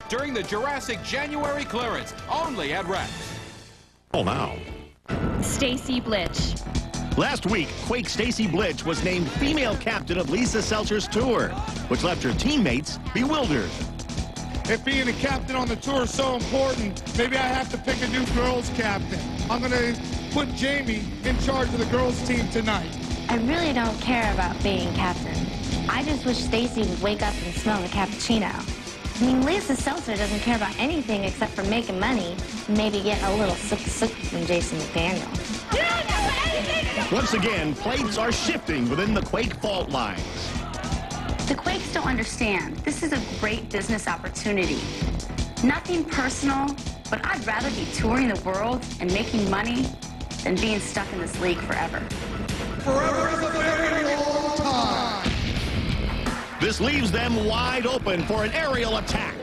during the Jurassic January clearance, only at Rex. Oh, now. Stacy Blitch. Last week, Quake Stacy Blitch was named female captain of Lisa Seltzer's tour, which left her teammates bewildered. If being a captain on the tour is so important, maybe I have to pick a new girls captain. I'm going to put Jamie in charge of the girls team tonight. I really don't care about being captain. I just wish Stacy would wake up and smell the cappuccino. I mean, Lisa Seltzer doesn't care about anything except for making money, maybe getting a little sook from Jason McDaniel. You don't know anything! Once again, plates are shifting within the Quake fault lines. The Quakes don't understand. This is a great business opportunity. Nothing personal, but I'd rather be touring the world and making money than being stuck in this league forever. Forever is a very long time. This leaves them wide open for an aerial attack.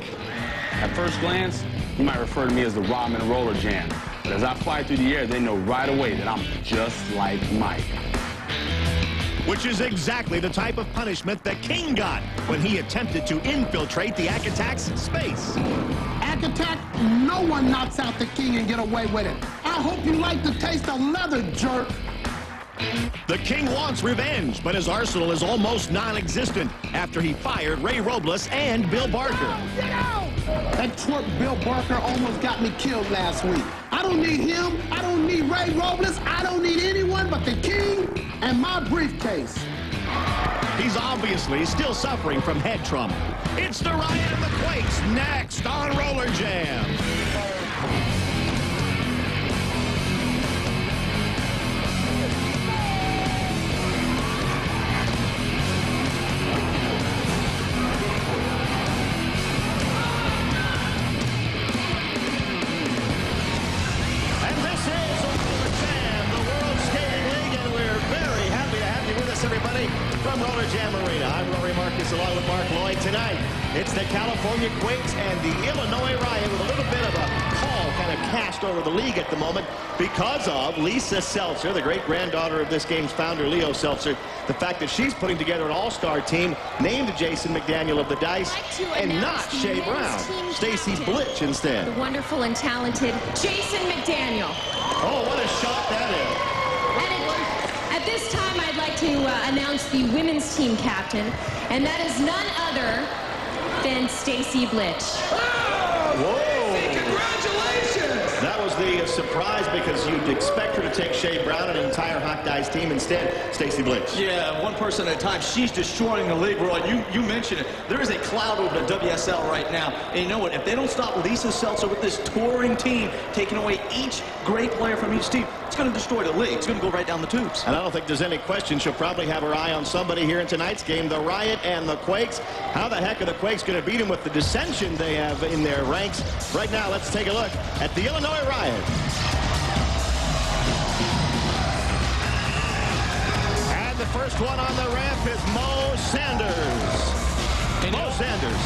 At first glance, you might refer to me as the Rollerjam and Rollerjam, but as I fly through the air, they know right away that I'm just like Mike. Which is exactly the type of punishment that King got when he attempted to infiltrate the Ack Attack's space. Ack Attack, no one knocks out the King and get away with it. I hope you like the taste of leather, jerk. The King wants revenge, but his arsenal is almost non-existent after he fired Ray Robles and Bill Barker. That twerp Bill Barker almost got me killed last week. I don't need him. I don't need Ray Robles. I don't need anyone but the King and my briefcase. He's obviously still suffering from head trauma. It's the Riot and the Quakes next on Rollerjam. Everybody from Rollerjam Arena. I'm Rory Marcus along with Mark Lloyd. Tonight, it's the California Quakes and the Illinois Riot with a little bit of a pall kind of cast over the league at the moment because of Lisa Seltzer, the great-granddaughter of this game's founder, Leo Seltzer. The fact that she's putting together an all-star team named Jason McDaniel of the Dice and not Shea Brown. Stacy Blitch instead. The wonderful and talented Jason McDaniel. Oh, what a shot that is. At this time, I'd like to announce the women's team captain, and that is none other than Stacy Blitch. Whoa! Congratulations! That was the surprise because you'd expect her to take Shea Brown and an entire Hot Dice team. Instead, Stacy Blitch. Yeah, one person at a time. She's destroying the league, Roy. You mentioned it. There is a cloud over the WSL right now. And you know what? If they don't stop Lisa Seltzer with this touring team, taking away each great player from each team, it's going to destroy the league. It's going to go right down the tubes. And I don't think there's any question she'll probably have her eye on somebody here in tonight's game, the Riot and the Quakes. How the heck are the Quakes going to beat them with the dissension they have in their ranks? Right now, let's take a look at the Illinois Riot. And the first one on the ramp is Mo Sanders. Mo Sanders.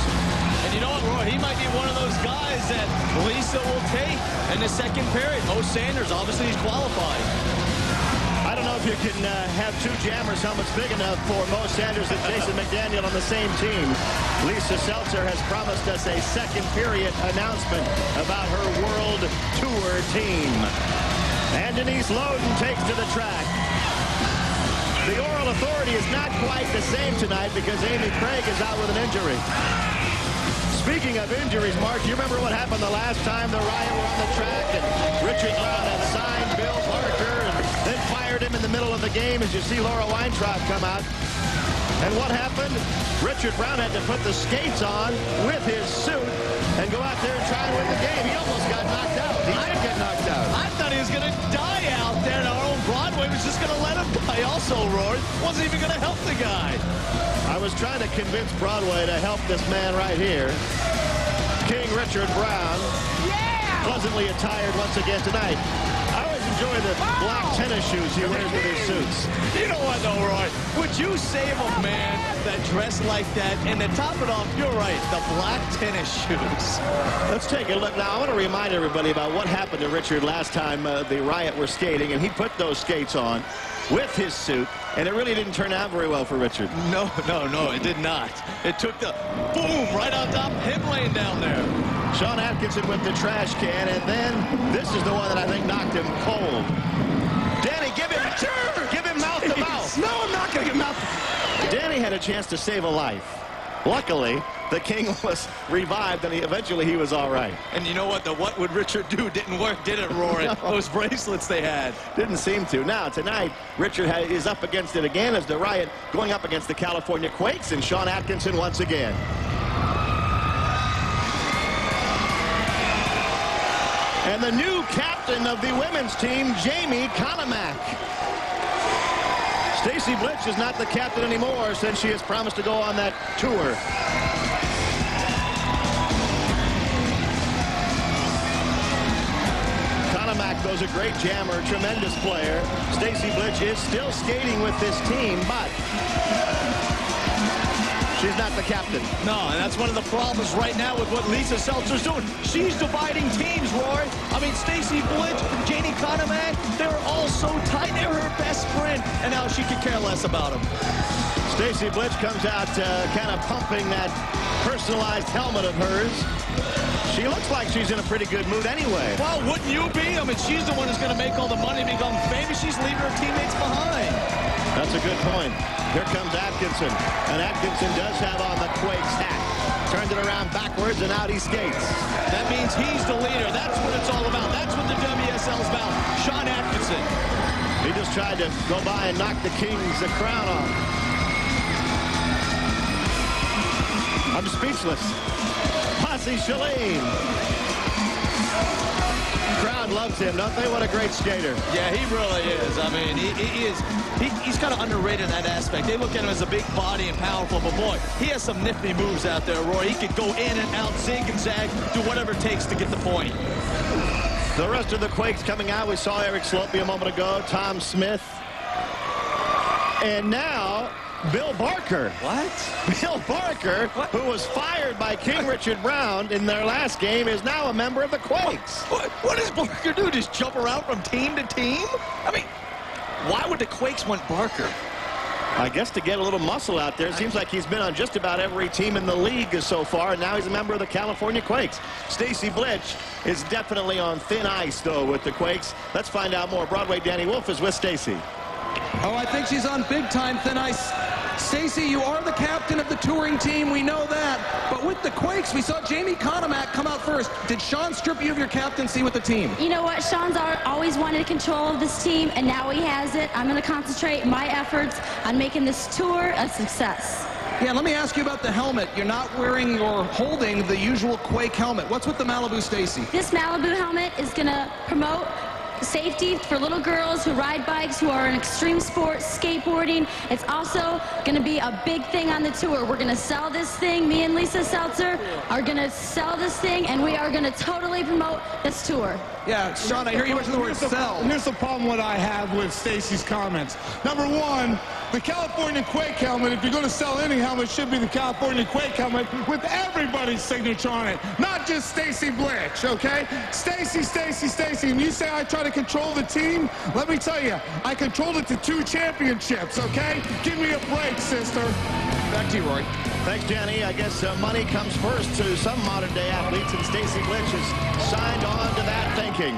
And you know what, Roy? He might be one of those guys that Lisa will take in the second period. Mo Sanders, obviously, he's qualified. I don't know if you can have two jammers helmets big enough for Mo Sanders and Jason McDaniel on the same team. Lisa Seltzer has promised us a second period announcement about her World Tour team. And Denise Loden takes to the track. The Oral Authority is not quite the same tonight because Amy Craig is out with an injury. Speaking of injuries, Mark, you remember what happened the last time the Riot were on the track and Richard Brown had signed Bill Barker and then fired him in the middle of the game as you see Laura Weintraub come out. And what happened? Richard Brown had to put the skates on with his suit and go out there and try and win the game. He almost got knocked out. He did get knocked out. I thought he was going to die out there, and our own Broadway was just going to let him die also, Roy. Wasn't even going to help the guy. I was trying to convince Broadway to help this man right here. King Richard Brown. Yeah! Pleasantly attired once again tonight. I always enjoy the black tennis shoes he wears with his suits. You know what, though, Roy? Would you save a man that dressed like that? And to top it off, you're right, the black tennis shoes. Let's take a look. Now, I want to remind everybody about what happened to Richard last time the Riot were skating, and he put those skates on with his suit, and it really didn't turn out very well for Richard. No, it did not. It took the boom right on top, him laying down there. Sean Atkinson with the trash can, and then this is the one that I think knocked him cold. Danny, give him mouth to mouth. No, I'm not going to give mouth. Danny had a chance to save a life. Luckily, the King was revived, and eventually he was all right. And you know what? The what would Richard do didn't work, did it, Rory? No. Those bracelets they had. Didn't seem to. Now, tonight, Richard is up against it again as the Riot going up against the California Quakes, and Sean Atkinson once again. And the new captain of the women's team, Jamie Conemac. Stacy Blitch is not the captain anymore since she has promised to go on that tour. Conemac, though, is a great jammer, tremendous player. Stacy Blitch is still skating with this team, but she's not the captain. No, and that's one of the problems right now with what Lisa Seltzer's doing. She's dividing teams, Rory. I mean, Stacy Blitch, Janie Conemac, they're all so tight. They're her best friend, and now she could care less about them. Stacy Blitch comes out kind of pumping that personalized helmet of hers. She looks like she's in a pretty good mood anyway. Well, wouldn't you be? I mean, she's the one who's going to make all the money, become famous. She's leaving her teammates behind. That's a good point. Here comes Atkinson, and Atkinson does have on the Quakes hat. Turned it around backwards, and out he skates. That means he's the leader. That's what it's all about. That's what the WSL's about. Sean Atkinson. He just tried to go by and knock the Kings the crown off. I'm speechless. Posse Shalane. Crowd loves him, don't they? What a great skater. Yeah, he really is. I mean, he's kind of underrated in that aspect. They look at him as a big body and powerful, but boy, he has some nifty moves out there, Roy. He could go in and out, zig and zag, do whatever it takes to get the point. The rest of the Quakes coming out. We saw Eric Slopey a moment ago, Tom Smith. And now, Bill Barker. What? Bill Barker, who was fired by King Richard Brown in their last game, is now a member of the Quakes. What does Barker do? Just jump around from team to team? I mean, why would the Quakes want Barker? I guess to get a little muscle out there. It seems like he's been on just about every team in the league so far, and now he's a member of the California Quakes. Stacy Blitch is definitely on thin ice, though, with the Quakes. Let's find out more. Broadway Danny Wolf is with Stacy. Oh, I think she's on big-time thin ice. Stacy, you are the captain of the touring team. We know that. But with the Quakes, we saw Jamie Conemac come out first. Did Sean strip you of your captaincy with the team? You know what? Sean's always wanted control of this team, and now he has it. I'm going to concentrate my efforts on making this tour a success. Yeah, let me ask you about the helmet. You're not wearing or holding the usual Quake helmet. What's with the Malibu, Stacy? This Malibu helmet is going to promote safety for little girls who ride bikes, who are in extreme sports, skateboarding. It's also going to be a big thing on the tour. We're going to sell this thing. Me and Lisa Seltzer are going to sell this thing, and we are going to totally promote this tour. Yeah, Sean, I hear you mention the word sell. Here's the problem what I have with Stacy's comments. Number one, the California Quake helmet, if you're going to sell any helmet, should be the California Quake helmet with everybody's signature on it, not just Stacy Blitch, okay? Stacy, Stacy, Stacy. And you say I try to control the team? Let me tell you, I controlled it to 2 championships, okay? Give me a break, sister. Back to you, Roy. Thanks, Jenny. I guess money comes first to some modern-day athletes, and Stacy Blitch has signed on to that thinking.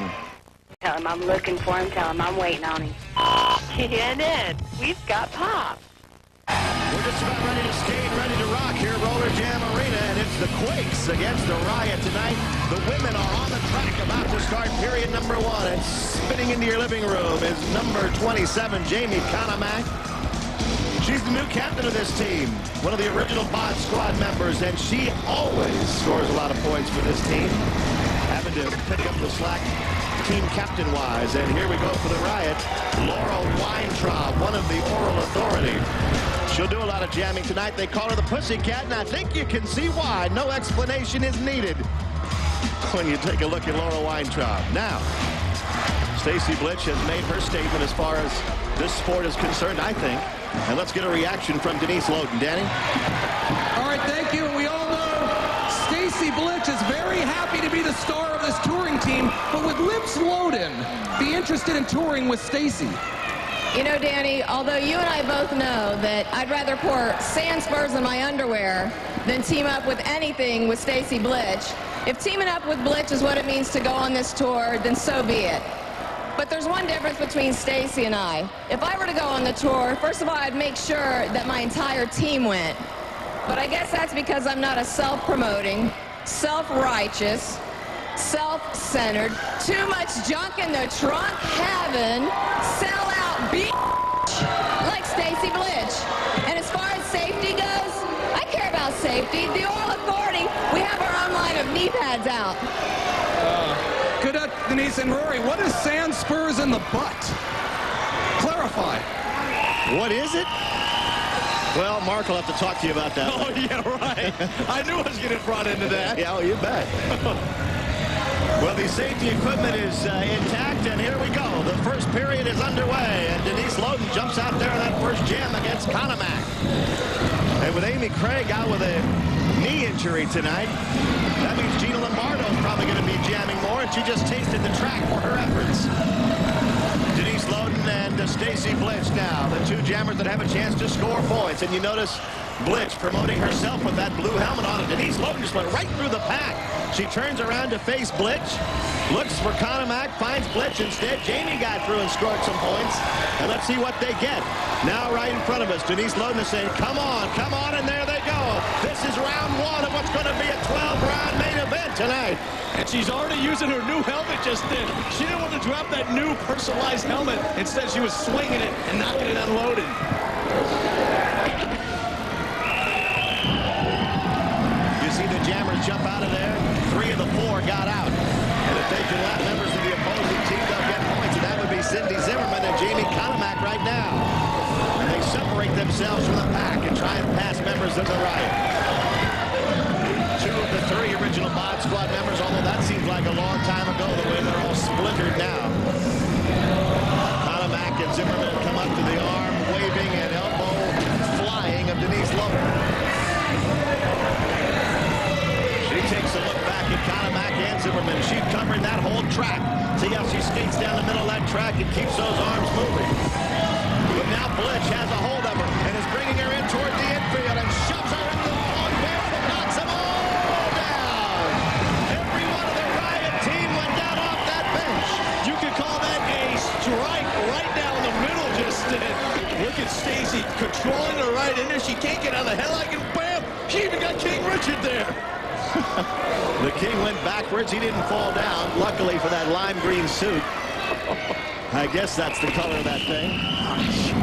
Tell him I'm looking for him. Tell him I'm waiting on him. TNN, we've got pop. We're just about ready to skate, ready to rock here at Rollerjam Arena, and it's the Quakes against the Riot tonight. The women are on the track, about to start period number 1, and spinning into your living room is number 27, Jamie Conemac. She's the new captain of this team, one of the original Bod Squad members, and she always scores a lot of points for this team, having to pick up the slack team captain-wise. And here we go for the Riot, Laura Weintraub, one of the Oral Authority. She'll do a lot of jamming tonight. They call her the Pussycat, and I think you can see why. No explanation is needed when you take a look at Laura Weintraub. Now, Stacy Blitch has made her statement as far as this sport is concerned, I think. And let's get a reaction from Denise Loden. Danny? All right, thank you. We all know Stacy Blitch is very happy to be the star of this touring team, but would Liv Loden be interested in touring with Stacy? You know, Danny, although you and I both know that I'd rather pour sand spurs in my underwear than team up with anything with Stacy Blitch, If teaming up with Blitz is what it means to go on this tour, then so be it. But there's one difference between Stacy and I. If I were to go on the tour, first of all, I'd make sure that my entire team went. But I guess that's because I'm not a self-promoting, self-righteous, self-centered, too much junk in the trunk having, sell-out bitch like Stacy Blitz. And as far as safety goes, I care about safety. The Oral Authority, we have our own line of knee pads out. Good, Denise and Rory, what is sand spurs in the butt? Clarify. What is it? Well, Mark will have to talk to you about that. Oh, yeah, right. I knew I was getting brought into that. Yeah, oh, you bet. Well, the safety equipment is intact, and here we go. The first period is underway, and Denise Loden jumps out there in that first jam against Conemac. And with Amy Craig out with a knee injury tonight, that means Gina Lombardo's probably going to be jamming more, and she just tasted the track for her efforts. Denise Loden and Stacy Blitz now, the two jammers that have a chance to score points. And you notice Blitz promoting herself with that blue helmet on, and Denise Loden just went right through the pack. She turns around to face Blitz, looks for Conemac, finds Blitz instead. Jamie got through and scored some points, and let's see what they get. Now right in front of us, Denise Loden is saying, come on, and there they go. This is round one of what's going to be a 12-round main event tonight. And she's already using her new helmet just then. She didn't want to drop that new personalized helmet. Instead, she was swinging it and knocking it unloaded. You see the jammers jump out of there. 3 of the 4 got out. And if they can let members of the opposing team, they'll get points. And that would be Cindy Zimmerman and Jamie Conemac right now. And they separate themselves from the pack and try and pass members of the Riot. 2 of the 3 original Mod Squad members, although that seems like a long time ago, the way they're all splintered now. Conemac and Zimmerman come up to the arm waving and elbow flying of Denise Loden. She takes a look back at Conemac and Zimmerman. She's covering that whole track. See how she skates down the middle of that track and keeps those arms moving. But now Blitz has a hold of her and is bringing her in toward the infield and shoves her into the ball and knocks them all down. Every one of the Riot team went down off that bench. You could call that a strike right down the middle just then. Look at Stacy controlling her right in there. She can't get out of the headlock, and bam! She even got King Richard there. The King went backwards. He didn't fall down, luckily for that lime green suit. I guess that's the color of that thing.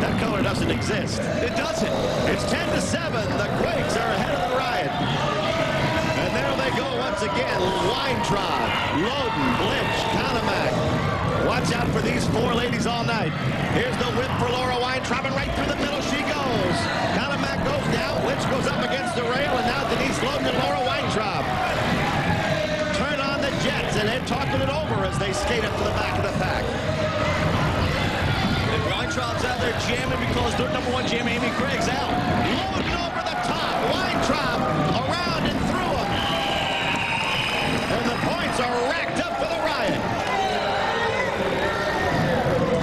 That color doesn't exist. It doesn't. It's 10-7. The Quakes are ahead of the Riot. And there they go once again. Weintraub, Loden, Blitz, Conemac. Watch out for these 4 ladies all night. Here's the whip for Laura Weintraub, and right through the middle she goes. Conemac goes down. Blitz goes up against the rail, and now Denise Loden and Laura Weintraub turn on the Jets, and they're talking it over as they skate up to the back of the pack. And Weintraub's out there jamming because their #1 jam, Amy Craig's out. Loden over the top. Weintraub around and through him. And the points are racked up for the Riot.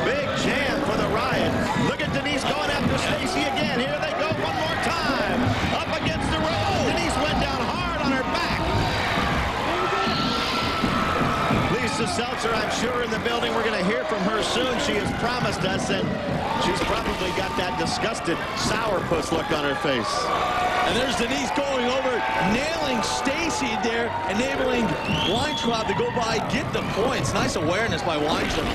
Big jam for the Riot. Look at Denise going after Stacy again. Here they go one more time. Up against the rail. Denise went down hard on her back. Lisa Seltzer, I'm sure, in the building. We're going to hear from her soon. She has promised us, and she's probably got that disgusted sourpuss look on her face. And there's Denise going over, nailing Stacy there, enabling Weintraub to go by, get the points. Nice awareness by Weintraub.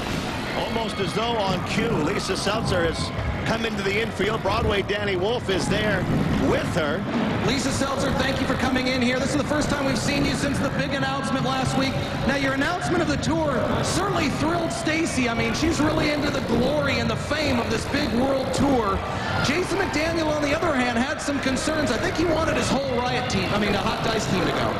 Almost as though on cue, Lisa Seltzer has come into the infield. Broadway Danny Wolf is there with her. Lisa Seltzer, thank you for coming in here. This is the first time we've seen you since the big announcement last week. Now, your announcement of the tour certainly thrilled Stacy. I mean, she's really into the glory and the fame of this big world tour. Jason McDaniel, on the other hand, had some concerns. I think he wanted his whole Riot team, the Hot Dice team to go.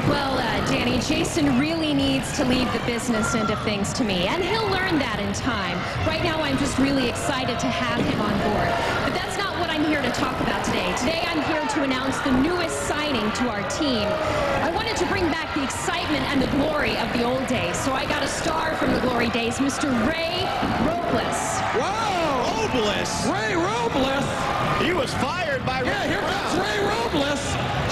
Well, Danny, Jason really needs to leave the business end of things to me, and he'll learn that in time. Right now, I'm just really excited to have him on board. But that's not what I'm here to talk about today. Today, I'm here to announce the newest signing to our team. I wanted to bring back the excitement and the glory of the old days, so I got a star from the glory days, Mr. Ray Robles. Wow! Robles! Ray Robles! He was fired by Ray. Yeah, here comes Ray Robles.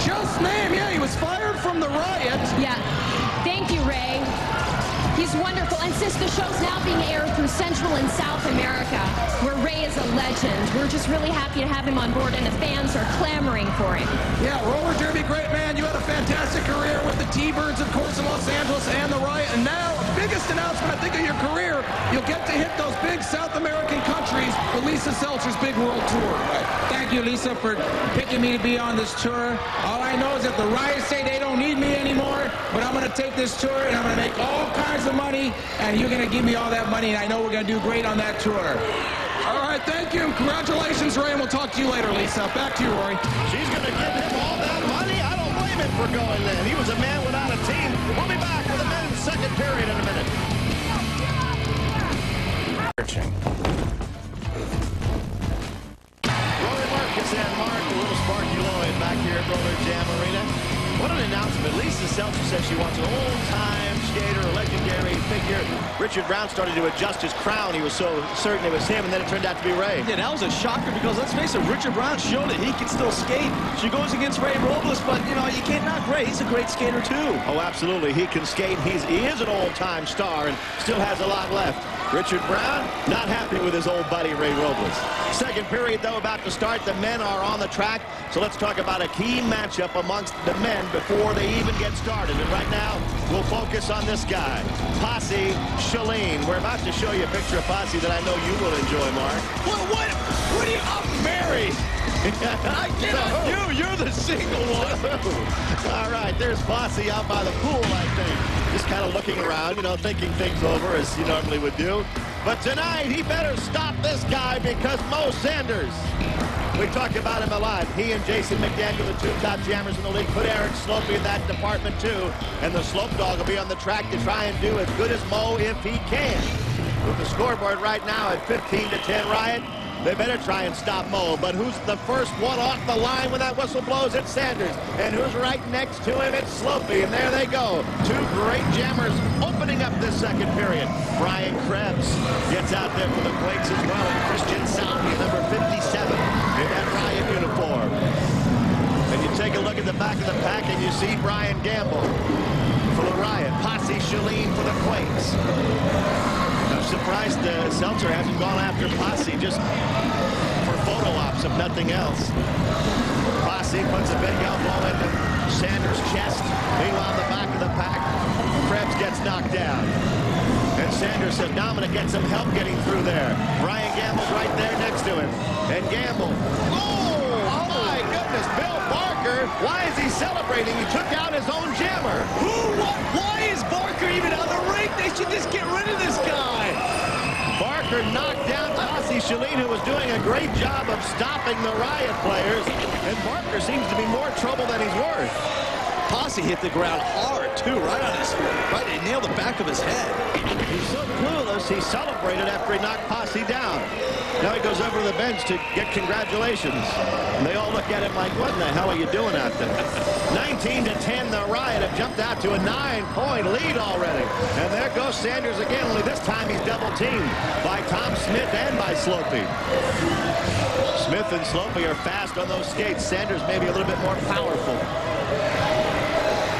Just named, yeah, he was fired from the Riot. Yeah, Ray. He's wonderful, and since the show's now being aired through Central and South America, where Ray is a legend, we're just really happy to have him on board, and the fans are clamoring for him. Yeah, Roller Derby, great man. You had a fantastic career with the T-Birds, of course, in Los Angeles, and the Riot, and now, biggest announcement, I think, of your career, you'll get to hit those big South American countries with Lisa Seltzer's big world tour. Thank you, Lisa, for picking me to be on this tour. All I know is that the Riot say they don't need me anymore, but I'm going to take this tour, and I'm going to make all kinds of money, and you're going to give me all that money, and I know we're going to do great on that tour. All right, thank you. Congratulations, Ray, and we'll talk to you later, Lisa. Back to you, Rory. She's going to give him all that money? I don't blame him for going then. He was a man without a team. We'll be back with the men's second period in a minute. Rory Marcus and Mark, a little Sparky Lloyd back here at Rollerjam Arena. What an announcement. Lisa Seltzer says she wants an old-time skater, a legendary figure. Richard Brown started to adjust his crown. He was so certain it was him, and then it turned out to be Ray. Yeah, that was a shocker because, let's face it, Richard Brown showed that he can still skate. She goes against Ray Robles, but, you know, you can't knock Ray. He's a great skater, too. Oh, absolutely. He can skate. He is an old-time star and still has a lot left. Richard Brown, not happy with his old buddy, Ray Robles. Second period, though, about to start. The men are on the track. So let's talk about a key matchup amongst the men before they even get started. And right now, we'll focus on this guy, Posse Shalene. We're about to show you a picture of Posse that I know you will enjoy, Mark. What are you? I'm married. I cannot you. You're the single one. All right, there's Posse out by the pool, I think. Just kind of looking around, you know, thinking things over as you normally would do. But tonight, he better stop this guy because Mo Sanders, we talked about him a lot. He and Jason McDaniel, the two top jammers in the league, put Eric Slopey in that department too. And the Slope Dog will be on the track to try and do as good as Mo if he can. With the scoreboard right now at 15-10 Riot, they better try and stop Mo. But who's the first one off the line when that whistle blows? It's Sanders. And who's right next to him? It's Slopey. And there they go. Two great jammers opening up this second period. Brian Krebs gets out there for the Quakes as well. And Christian Salvi, number 57, in that Riot uniform. And you take a look at the back of the pack and you see Brian Gamble for the Riot. Posse Shalene for the Quakes. I'm surprised Seltzer hasn't gone after Posse just for photo ops, if nothing else. Posse puts a big elbow into Sanders' chest. Meanwhile, the back of the pack, Krebs gets knocked down. And Sanders said, now I'm going to get some help getting through there. Brian Gamble's right there next to him. And Gamble, oh my goodness, Bill Barker, why is he celebrating? He took out his own jammer. Why is Barker even on the rink? They should just get rid of this guy. Barker knocked down Posse Shalene, who was doing a great job of stopping the Riot players. And Barker seems to be more trouble than he's worth. Posse hit the ground hard, too, right, he nailed the back of his head. He's so clueless, he celebrated after he knocked Posse down. Now he goes over to the bench to get congratulations. And they all look at him like, what in the hell are you doing out there? 19-10, the Riot have jumped out to a 9-point lead already. And there goes Sanders again, only this time he's double-teamed by Tom Smith and by Slopey. Smith and Slopey are fast on those skates. Sanders maybe a little bit more powerful.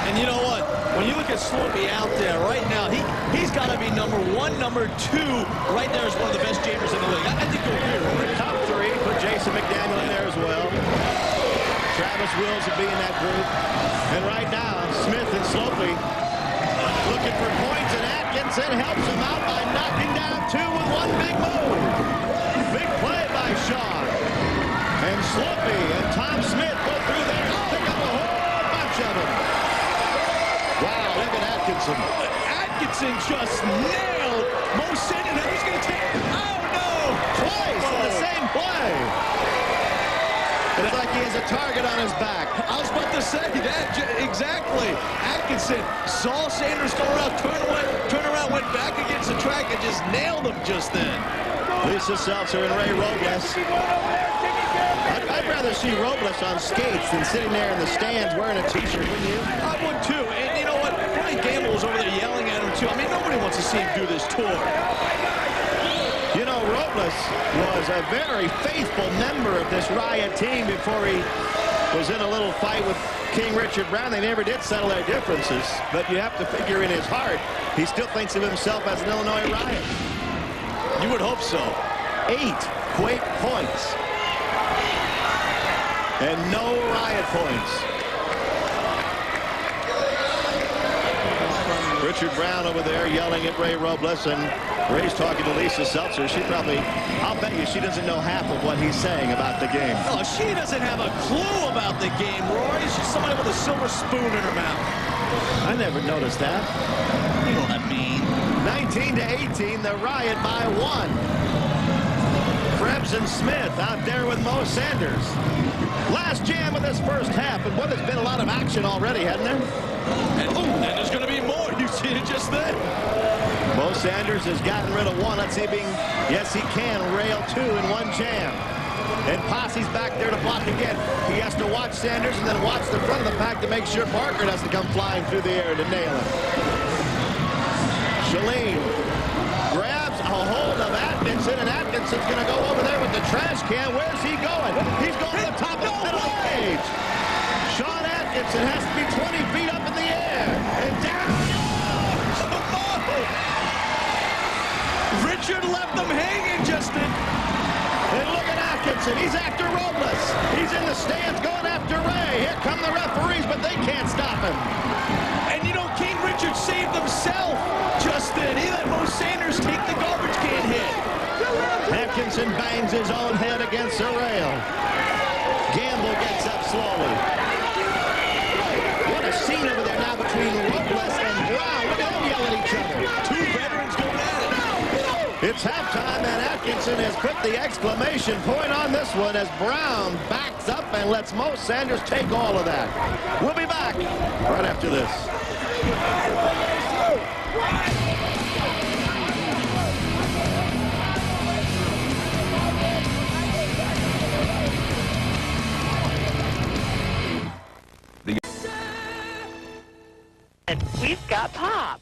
And you know what? When you look at Slopey out there right now, he's got to be number one, number two. Right there is one of the best jammers in the league. I think you'll hear the top three. Put Jason McDaniel in there as well. Travis Wills would be in that group. And right now, Smith and Slopey looking for points, and Atkinson helps him out by knocking down two with one big move. Big play by Sean. And Slopey and Tom Smith go through there and pick up a whole bunch of them. Wow, look at Atkinson. Atkinson just nailed Mo Sanders. Now he's going to take, oh no! Twice on the same play. It's like he has a target on his back. I was about to say that, exactly. Atkinson saw Sanders go around, turn around, went back against the track and just nailed him just then. Lisa Seltzer and Ray Robles. I'd rather see Robles on skates than sitting there in the stands wearing a T-shirt, wouldn't you? I would too. And you know what? Brian Gamble was over there yelling at him too. I mean, nobody wants to see him do this tour. You know, Robles was a very faithful member of this Riot team before he was in a little fight with King Richard Brown. They never did settle their differences, but you have to figure in his heart, he still thinks of himself as an Illinois Riot. You would hope so. 8 Quake points. And no Riot points. Richard Brown over there yelling at Ray Robles, and Ray's talking to Lisa Seltzer. She probably, I'll bet you she doesn't know half of what he's saying about the game. Oh, she doesn't have a clue about the game, Roy. She's somebody with a silver spoon in her mouth. I never noticed that. You know what I mean. 19-18, the Riot by 1. Krebs and Smith out there with Mo Sanders. Last jam of this first half, and what has been a lot of action already, hasn't there? And there's going to be more. You see it just then. Mo Sanders has gotten rid of 1. Let's see if he can, yes, he can rail 2 in 1 jam. And Posse's back there to block again. He has to watch Sanders and then watch the front of the pack to make sure Barker doesn't come flying through the air to nail him. Shalene grabs a hold of Atkinson, and Atkinson's going to go over there with the trash can. Where's he going? He's going to the top of the middle of the cage. Sean Atkinson has to be 20 feet up in the air. And down. Richard left them hanging, Justin. And look at Atkinson. He's after Robles. He's in the stands going after Ray. Here come the referees, but they can't stop him. And you know, King Richard saved himself just then. He let Mo Sanders take the garbage can hit. Atkinson bangs his own head against the rail. Gamble gets up slowly. What a scene over there now between Robles and Brown. Look at them yell at each other. 2 veterans going at it. It's halftime, and Atkinson has put the exclamation point on this one as Brown backs up and lets Mo Sanders take all of that. We'll be back right after this. We've got pop.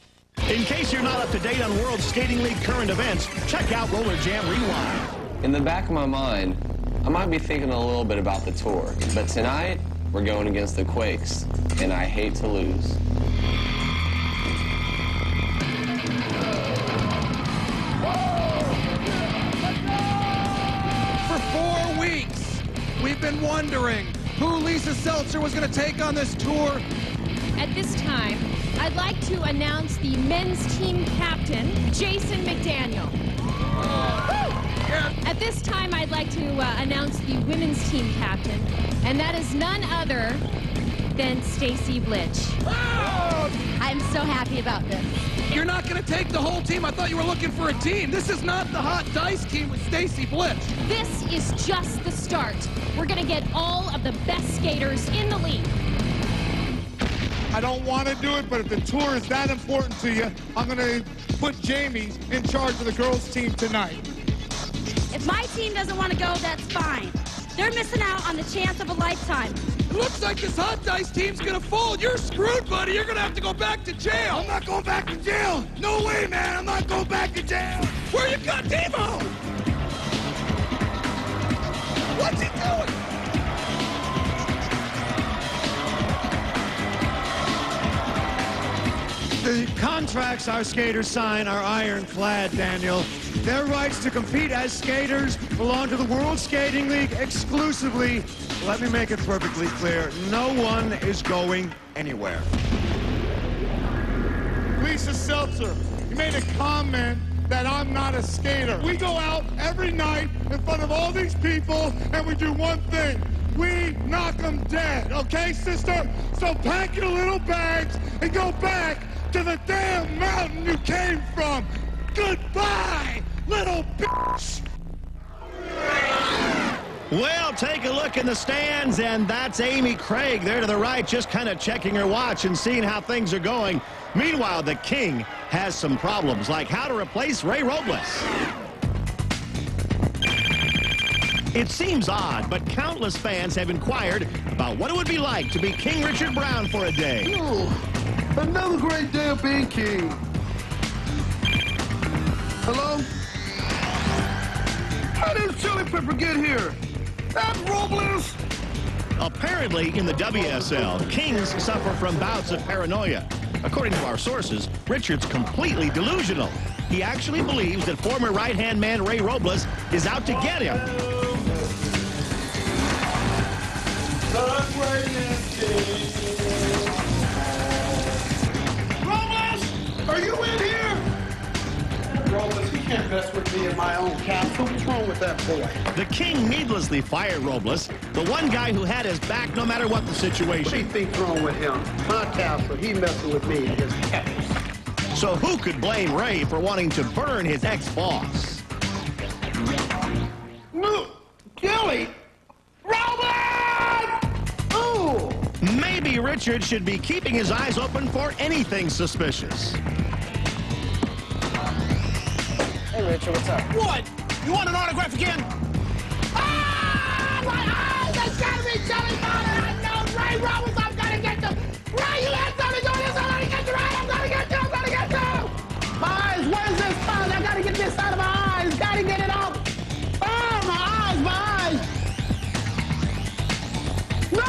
In case you're not up to date on World Skating League current events, check out Rollerjam Rewind. In the back of my mind, I might be thinking a little bit about the tour, but tonight we're going against the Quakes, and I hate to lose. For 4 weeks, we've been wondering who Lisa Seltzer was going to take on this tour. At this time, I'd like to announce the men's team captain, Jason McDaniel. At this time, I'd like to announce the women's team captain, and that is none other than Stacy Blitch. I'm so happy about this. You're not going to take the whole team? I thought you were looking for a team. This is not the hot dice team with Stacy Blitch. This is just the start. We're going to get all of the best skaters in the league. I don't want to do it, but if the tour is that important to you, I'm going to put Jamie in charge of the girls' team tonight. If my team doesn't want to go, that's fine. They're missing out on the chance of a lifetime. It looks like this hot dice team's going to fold. You're screwed, buddy. You're going to have to go back to jail. I'm not going back to jail. No way, man. I'm not going back to jail. Where you got Demo? What's he doing? The contracts our skaters sign are ironclad, Daniel. Their rights to compete as skaters belong to the World Skating League exclusively. Let me make it perfectly clear. No one is going anywhere. Lisa Seltzer, you made a comment that I'm not a skater. We go out every night in front of all these people and we do one thing. We knock them dead, okay, sister? So pack your little bags and go back to the damn mountain you came from. Goodbye, little bitch. Well, take a look in the stands, and that's Amy Craig there to the right, just kind of checking her watch and seeing how things are going. Meanwhile, the King has some problems, like how to replace Ray Robles. It seems odd, but countless fans have inquired about what it would be like to be King Richard Brown for a day. Ooh, another great day of being king. Hello? How did Chili Pepper get here? That Robles? Apparently, in the WSL, Kings suffer from bouts of paranoia. According to our sources, Richard's completely delusional. He actually believes that former right-hand man Ray Robles is out to get him. Robles, are you in here? Robles, you can't mess with me in my own castle. What's wrong with that boy? The King needlessly fired Robles, the one guy who had his back no matter what the situation. What do you think's wrong with him? My castle, he messing with me and his pets. So who could blame Ray for wanting to burn his ex-boss? No, Gilly! Robles! Ooh! Maybe Richard should be keeping his eyes open for anything suspicious. Hey, Richard, what's up? What? You want an autograph again? Ah! My eyes! That's gotta be Jelly Powder! I know! Ray Robles, I'm gonna get them! Ray, you had something doing this! I'm gonna get you! Ray, I'm gonna get you! I'm gonna get you! My eyes! Where's this phone? I gotta get this out of my eyes! Gotta get it off! Oh, my eyes! My eyes! No!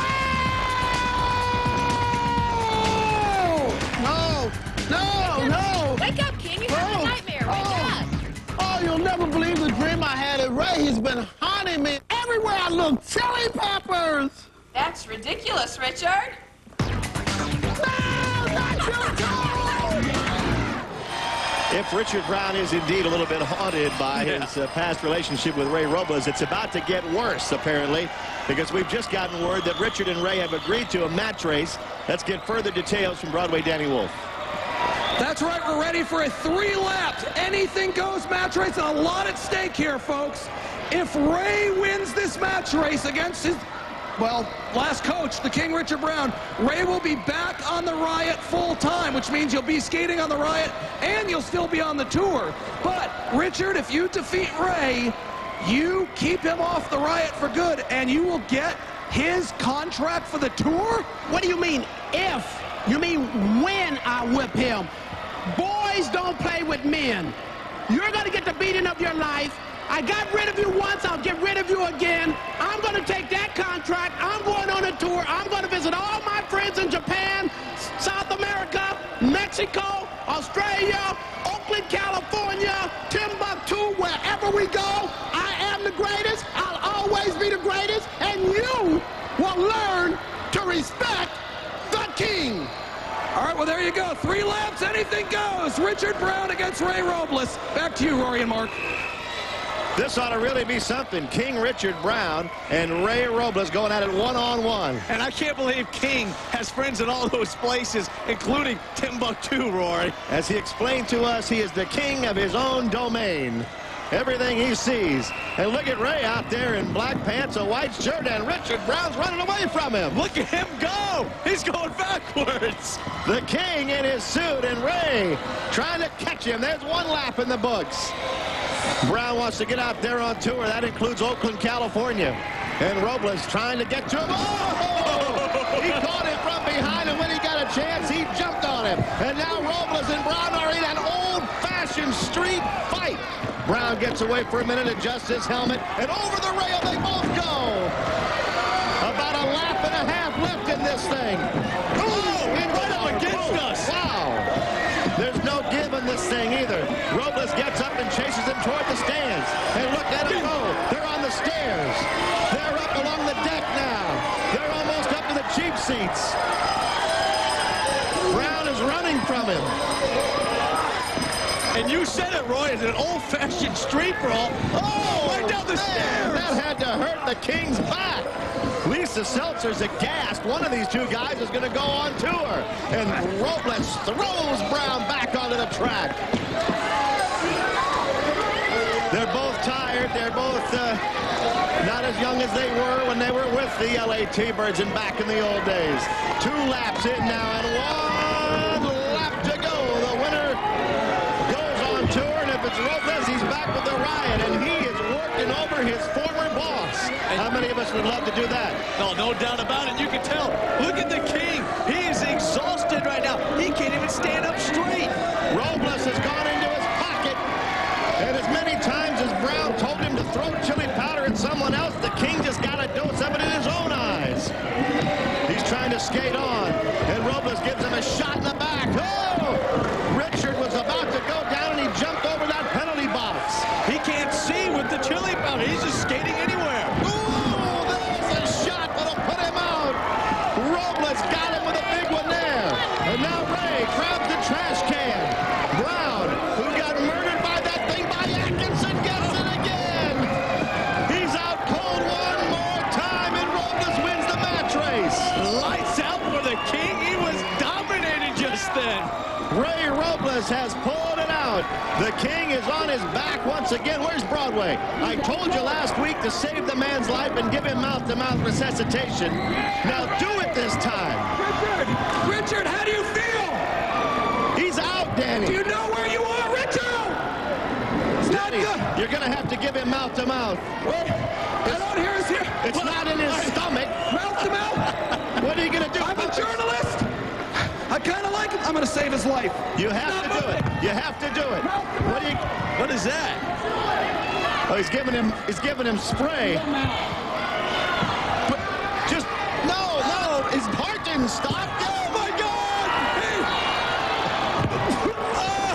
No! No! No! Wake up, King. You're having a nightmare. Wake up. Oh, you'll never believe the dream I had. Ray has been haunting me everywhere I look. Chili peppers! That's ridiculous, Richard. No, not your toe! If Richard Brown is indeed a little bit haunted by his past relationship with Ray Robles, it's about to get worse, apparently, because we've just gotten word that Richard and Ray have agreed to a match race. Let's get further details from Broadway Danny Wolf. That's right, we're ready for a 3-lapped anything goes match race, and a lot at stake here, folks. If Ray wins this match race against his, well, last coach, the King Richard Brown, Ray will be back on the Riot full time, which means you'll be skating on the Riot and you'll still be on the tour. But, Richard, if you defeat Ray, you keep him off the Riot for good, and you will get his contract for the tour? What do you mean, if? You mean when I whip him? Boys don't play with men. You're going to get the beating of your life. I got rid of you once, I'll get rid of you again. I'm going to take that contract. I'm going on a tour. I'm going to visit all my friends in Japan, South America, Mexico, Australia, Oakland, California, Timbuktu, wherever we go. I am the greatest. I'll always be the greatest. And you will learn to respect the King. All right, well, there you go. 3 laps, anything goes. Richard Brown against Ray Robles. Back to you, Rory and Mark. This ought to really be something. King Richard Brown and Ray Robles going at it one-on-one. And I can't believe King has friends in all those places, including Timbuktu, Rory. As he explained to us, he is the king of his own domain. Everything he sees. And look at Ray out there in black pants, a white shirt, and Richard Brown's running away from him. Look at him go. He's going backwards. The King in his suit and Ray trying to catch him. There's 1 lap in the books. Brown wants to get out there on tour. That includes Oakland, California. And Robles trying to get to him. Oh! He caught him from behind, and when he got a chance, he jumped on him. And now Robles and Brown are in an old-fashioned street fight. Brown gets away for a minute, adjusts his helmet, and over the rail they both go. About a lap and a half left in this thing. Oh, right up against us. Wow. There's no give in this thing either. Robles gets up and chases him toward the stands. And look at him go. They're on the stairs. They're up along the deck now. They're almost up to the cheap seats. Brown is running from him. And you said it, Roy. It's an old-fashioned street brawl. Oh, right down the stairs. That had to hurt the King's back. Lisa Seltzer's aghast. One of these two guys is going to go on tour. And Robles throws Brown back onto the track. They're both tired. They're both not as young as they were when they were with the LA T-Birds and back in the old days. 2 laps in now and 1 lap to go. The winner goes on tour, and if it's Robles, he's back with the Riot, and he is working over his former boss. How many of us would love to do that? No doubt about it. You can tell. Look at the King. He is exhausted right now. He can't even stand up straight. Robles has gone into his pocket, and as many times as Brown told him to throw chili powder at someone else, the King just got a dose of it in his own eyes. him a shot in the back. Oh! Richard was about to go down, and he jumped over that penalty box. He can't see with the chili powder. He's just skating anywhere. Ooh, there's a shot that'll put him out. Robles got him with a big one there. And now Ray grabs the trash can. Brown, who got murdered by that thing by Atkinson, gets it again. He's out cold one more time, and Robles wins the match race. Lights out for the King. He was dominated just then. Ray Robles has pulled it out. The King is on his back once again. Where's Broadway? I told you last week to save the man's life and give him mouth-to-mouth resuscitation. Now do it this time. Richard, how do you feel? He's out, Danny. Do you know where you are, Richard? It's not good. You're going to have to give him mouth-to-mouth. What? I don't hear us here. It's not in his stomach. Mouth-to-mouth? What are you going to do? I'm a journalist. I kind of like him. I'm going to save his life. You have to do it. You have to do it. What is that? Oh, he's giving him spray. But just no, his heart didn't stop. Oh my God!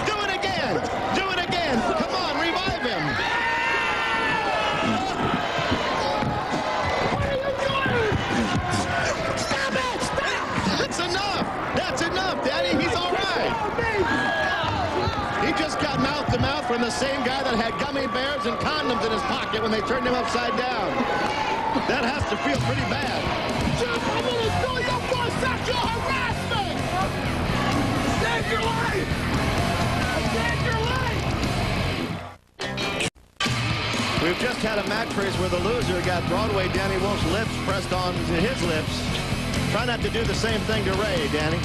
Do it again. Do it again. Come on, revive him. What are you doing? Stop it! Stop! That's enough. That's enough, Daddy. He's all right. He just got mouth-to-mouth from the same guy that had gummy bears and condoms in his pocket when they turned him upside down. That has to feel pretty bad. I'm going to sue you for sexual harassment! Save your life! Save your life! We've just had a match race where the loser got Broadway Danny Wolf's lips pressed on to his lips. Try not to do the same thing to Ray, Danny.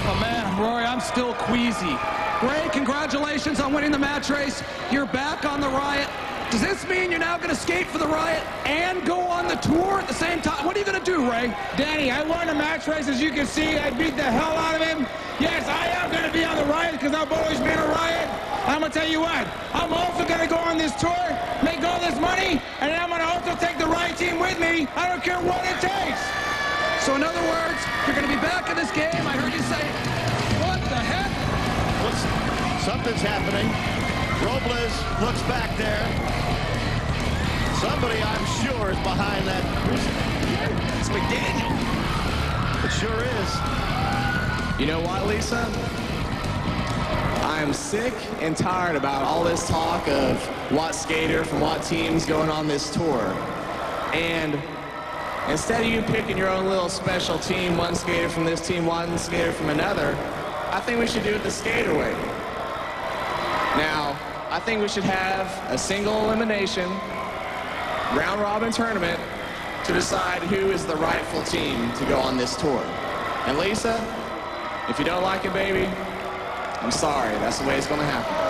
Oh, man, Rory, I'm still queasy. Ray, congratulations on winning the match race. You're back on the Riot. Does this mean you're now going to skate for the Riot and go on the tour at the same time? What are you going to do, Ray? Danny, I won the match race. As you can see, I beat the hell out of him. Yes, I am going to be on the Riot because I've always been a Riot. I'm going to tell you what. I'm also going to go on this tour, make all this money, and then I'm going to also take the Riot team with me. I don't care what it takes. So in other words, you're going to be back in this game. I heard you say, what the heck? Something's happening. Robles looks back there. Somebody, I'm sure, is behind that. It's McDaniel. It sure is. You know what, Lisa? I am sick and tired about all this talk of what skater from what team's going on this tour. And instead of you picking your own little special team, one skater from this team, one skater from another, I think we should do it the skater way. Now, I think we should have a single elimination, round-robin tournament to decide who is the rightful team to go on this tour. And Lisa, if you don't like it, baby, I'm sorry. That's the way it's going to happen.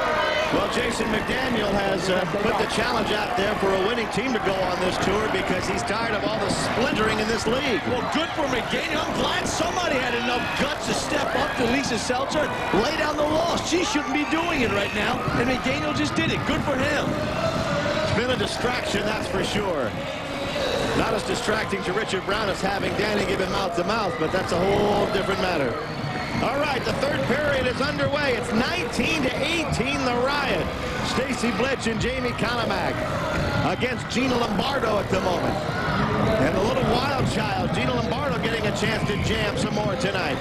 Well, Jason McDaniel has put the challenge out there for a winning team to go on this tour because he's tired of all the splintering in this league. Well, good for McDaniel. I'm glad somebody had enough guts to step up to Lisa Seltzer, lay down the law. She shouldn't be doing it right now, and McDaniel just did it. Good for him. It's been a distraction, that's for sure. Not as distracting to Richard Brown as having Danny give him mouth-to-mouth, but that's a whole different matter. All right, the third period is underway. It's 19-18, the Riot. Stacy Blitch and Jamie Conemac against Gina Lombardo at the moment. And the little wild child, Gina Lombardo, getting a chance to jam some more tonight.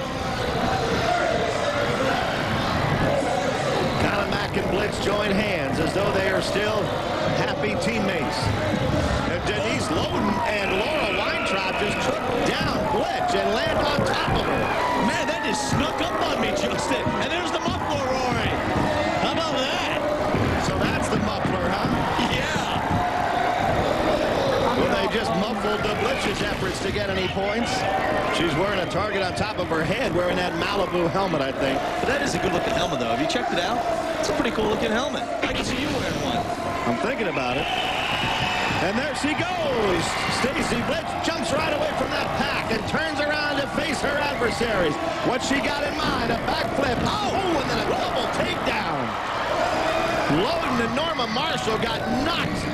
Conemac and Blitz join hands as though they are still happy teammates. And Denise Loden and Laura Weintraub just took down Blitz and landed on top of her. Man, that just snuck up on me, Justin. And there's the muffler, Rory. How about that? So that's the muffler, huh? Yeah. Well, they just muffled the Blitz's efforts to get any points. She's wearing a target on top of her head, wearing that Malibu helmet, I think. But that is a good-looking helmet, though. Have you checked it out? It's a pretty cool-looking helmet. I can see you wearing one. I'm thinking about it. And there she goes. Stacy Blitz jumps right away from that pack and turns around to face her adversaries. What she got in mind, a backflip. Oh, and then a double takedown. Loden and Norma Marshall got knocked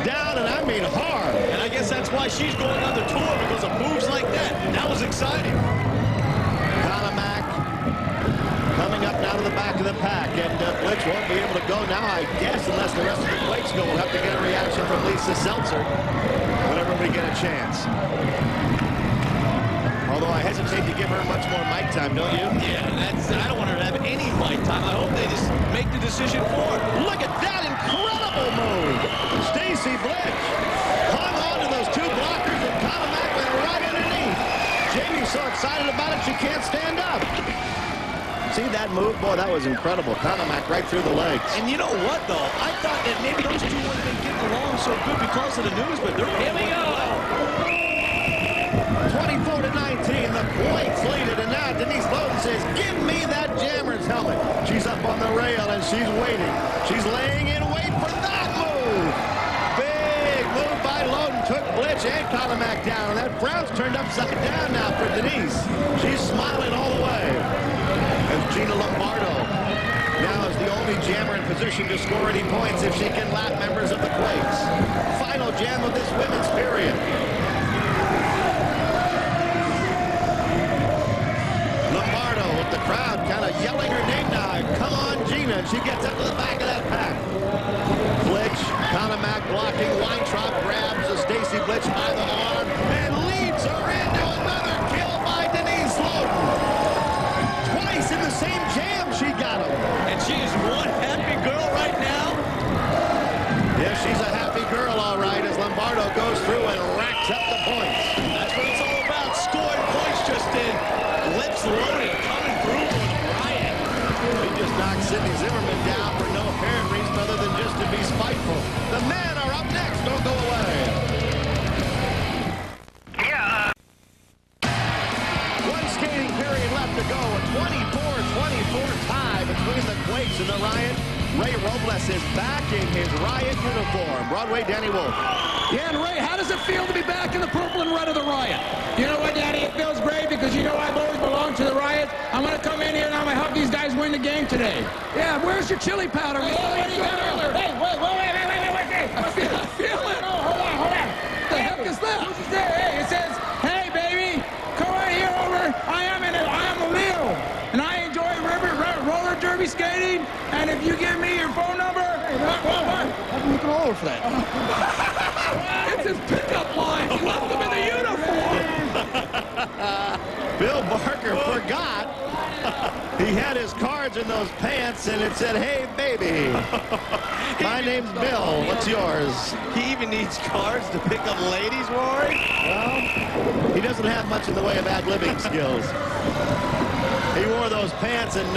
down, and I mean hard. And I guess that's why she's going on the tour, because of moves like that. That was exciting. Conemac the pack, and Blitz won't be able to go now, I guess, unless the rest of the Quakes go. We'll have to get a reaction from Lisa Seltzer whenever we get a chance. Although I hesitate to give her much more mic time, don't you? Yeah, I don't want her to have any mic time. I hope they just make the decision for her. Look at that incredible move. Stacy Blitz hung on to those two blockers, and Conemac went right underneath. Jamie's so excited about it, she can't stand up. See that move? Boy, that was incredible. Conemac right through the legs. And you know what, though? I thought that maybe those two wouldn't have been getting along so good because of the news, but they're here we go. 24-19, the Quakes lead it, and now Denise Loden says, give me that Jammers helmet. She's up on the rail, and she's waiting. She's laying in wait for that move. Big move by Loden. Took Blitz and Conemac down, and that frown's turned upside down now for Denise. She's smiling all the way. As Gina Lombardo now is the only jammer in position to score any points if she can lap members of the Quakes. Final jam of this women's period. Lombardo with the crowd kind of yelling her name now. Come on, Gina. And she gets up to the back of that pack. Blitz, Conemac blocking. Weintraub grabs Stacy Blitz by the arm and leads her into another kill by Denise Loden. Twice in the same jam she got him. And she is one happy girl right now. Yeah, she's a happy girl, all right, as Lombardo goes through and racks up the points. That's what it's all about. Scoring points just in. Lips loaded, coming through for the Riot. He just knocked Sydney Zimmerman down for no apparent reason other than just to be spiteful. The men are up next. Don't go away. One skating period left to go. A 24-24 tie between the Quakes and the Riot. Ray Robles is back in his Riot uniform. Broadway, Danny Wolf. Yeah, and Ray, how does it feel to be back in the purple and red of the Riot? You know what, Danny? It feels great because you know I've always belonged to the Riot. I'm going to come in here and I'm going to help these guys win the game today. Yeah, where's your chili powder? Hey, wait. I feel it. No, hold on. What the heck is that? Who's there? Hey, it says, hey, baby, come right here over. I am a Leo, and I enjoy roller derby skating, and if you give me your phone number, what? I'm looking all over for that. It's his pickup line. He left him in the uniform. Bill Barker forgot. He had his cards in those pants, and it said, hey, baby. My name's Bill. What's yours? He even needs cards to pick up ladies, Rory? Well, he doesn't have much in the way of ad-libbing skills. He wore those pants, and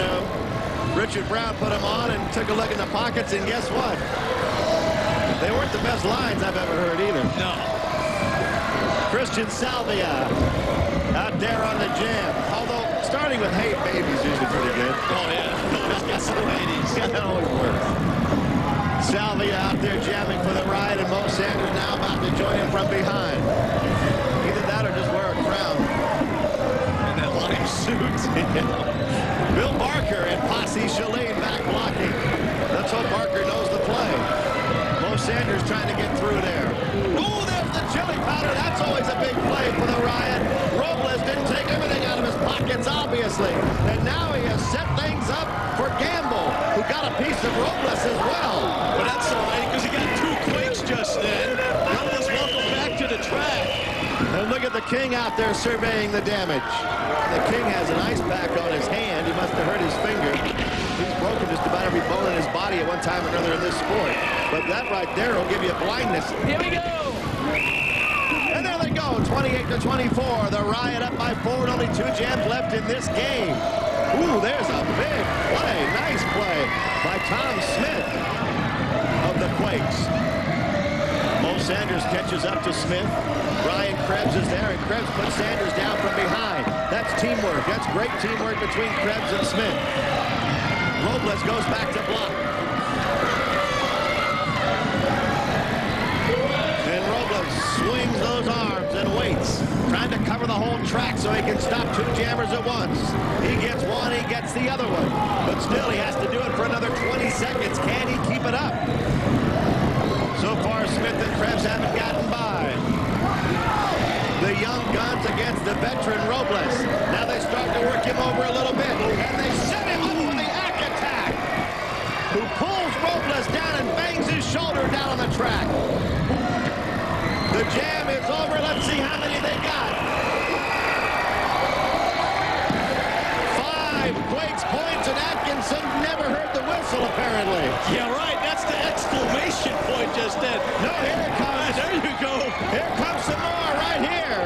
Richard Brown put them on and took a look in the pockets, and guess what? They weren't the best lines I've ever heard either. No. Christian Salvia out there on the jam. Although, starting with Hey Baby's usually pretty good. Oh, yeah. Let's get some ladies. Yeah, that always works. Salvia out there jamming for the Riot, and Mo Sanders now about to join him from behind. Either that or just wear a crown. And that lime suit. Bill Barker and Posse Shalane back blocking. Let's hope Barker knows the play. Mo Sanders trying to get through there. Oh, there's the chili powder. That's always a big play for the Riot. Robles didn't take everything out of his pockets, obviously. And now he has set things up for Gamble, who got a piece of Robles as well. But that's all right, because he got two Quakes just then. Robles, welcome back to the track. And look at the King out there surveying the damage. The King has an ice pack on his hand. He must have hurt his finger. He's broken just about every bone in his body at one time or another in this sport. But that right there will give you blindness. Here we go. And there they go, 28-24. The Riot up by 4 and only 2 jams left in this game. Ooh, there's a big play. Nice play by Tom Smith of the Quakes. Mo Sanders catches up to Smith. Ryan Krebs is there, and Krebs puts Sanders down from behind. That's teamwork. That's great teamwork between Krebs and Smith. Robles goes back to block. And Robles swings those arms and waits, trying to cover the whole track so he can stop 2 jammers at once. He gets one, he gets the other one. But still, he has to do it for another 20 seconds. Can he keep it up? So far, Smith and Krebs haven't gotten by. The young guns against the veteran Robles. Now they start to work him over a little bit, and they set him up with the Ack attack. Quakes points, and Atkinson never heard the whistle, apparently. Yeah, right. That's the exclamation point just then. No, here it comes. There you go. Here comes some more right here.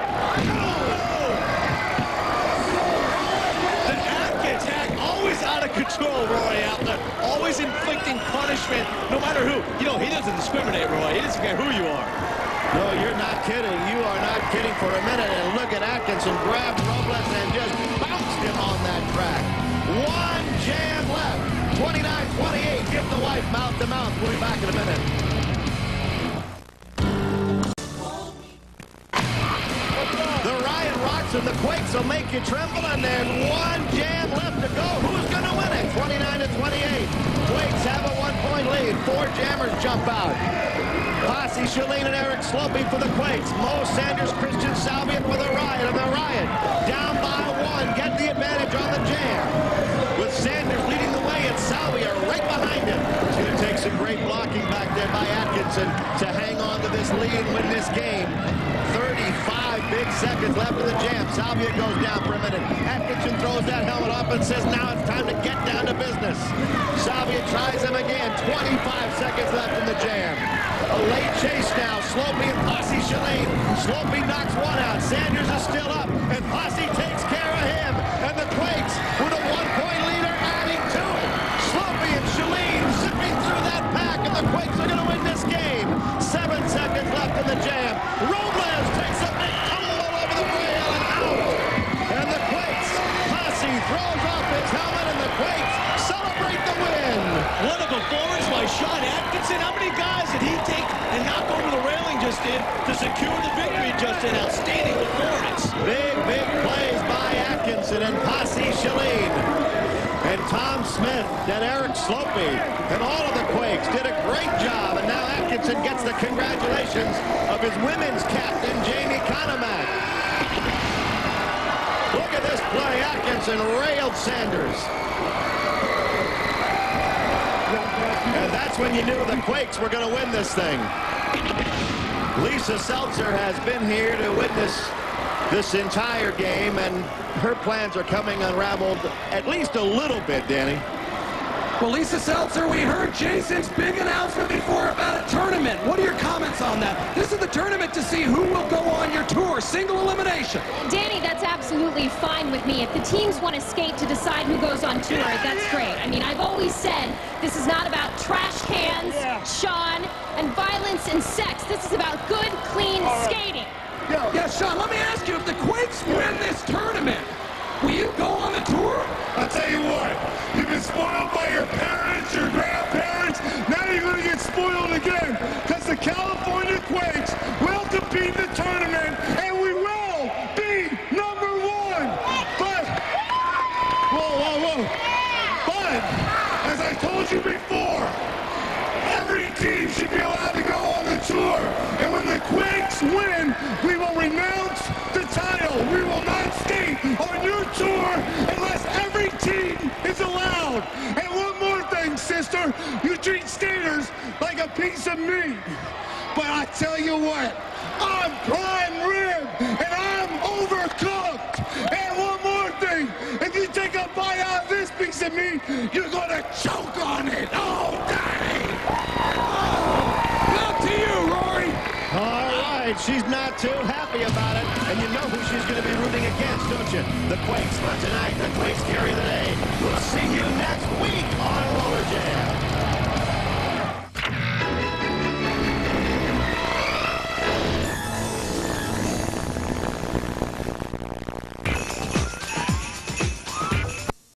The Atkins act always out of control, Roy, out there. Always inflicting punishment, no matter who. You know, he doesn't discriminate, Roy. He doesn't care who you are. No, you're not kidding. You are not kidding for a minute. And look at Atkinson grab Robles and just bounced him on that track. One jam left. 29-28. Give the wife mouth to mouth. We'll be back in a minute. The Riot rocks and the Quakes will make you tremble. And there's one jam left to go. Who's going to win it? 29-28. Quakes have a 1-point lead. 4 jammers jump out. Posse, Shalene, and Eric Slopey for the Quakes. Mo, Sanders, Christian, Salvian for the Riot. And the Riot down by 1. Get the advantage on the jam. With Sanders leading the way and Salvia right behind him. It's going to take some great blocking back there by Atkinson to hang on to this lead and win this game. 35 big seconds left in the jam. Salvia goes down for a minute. Atkinson throws that helmet off and says, now it's time to get down to business. Salvia tries him again. 25 seconds left in the jam. A late chase now. Slopey and Posse Shalene. Slopey knocks one out. Sanders is still up. And Posse takes care of him. And the Quakes with a 1-point leader adding to it. Slopey and Shalene zipping through that pack. And the Quakes are going to win this game. 7 seconds left in the jam. Robles takes a big tumble all over the rail and out. And the Quakes. Posse throws off his helmet and the Quakes celebrate the win. What a performance by Sean Atkinson. How many guys did he take and knock over the railing just did to secure the victory just did? Outstanding performance. Big plays by Atkinson and Posse Shalene. And Tom Smith and Eric Slopey and all of the Quakes did a great job. And now Atkinson gets the congratulations of his women's captain, Jamie Conemac. Look at this play. Atkinson railed Sanders. And that's when you knew the Quakes were going to win this thing. Lisa Seltzer has been here to witness this entire game, and her plans are coming unraveled at least a little bit, Danny. Well, Lisa Seltzer, we heard Jason's big announcement before about a tournament. What are your comments on that? This is the tournament to see who will go on your tour. Single elimination. Danny, that's absolutely fine with me. If the teams want to skate to decide who goes on tour, that's great. I mean, I've always said this is not about trash cans, Sean, and violence and sex. This is about good, clean skating. Yeah, Sean, let me ask you, if the Quakes win this tournament, will you go on the tour? I'll tell you what, you've been spoiled by your parents, your grandparents. Now you're going to get spoiled again, because the California Quakes will compete in the tournament, and we will be #1. But, whoa. But, as I told you before, every team should be allowed to go on the tour. And when the Quakes win, we will renounce the title. We will not skate on your tour unless every team is allowed. And one more thing, sister, you treat skaters like a piece of meat. But I tell you what, I'm prime rib and I'm overcooked. And one more thing, if you take a bite out of this piece of meat, you're gonna choke on it all day. Up to you, Rory. All right, she's not too happy about it, and you know who she's going to be rooting against, don't you? The Quakes, but tonight the Quakes carry the day.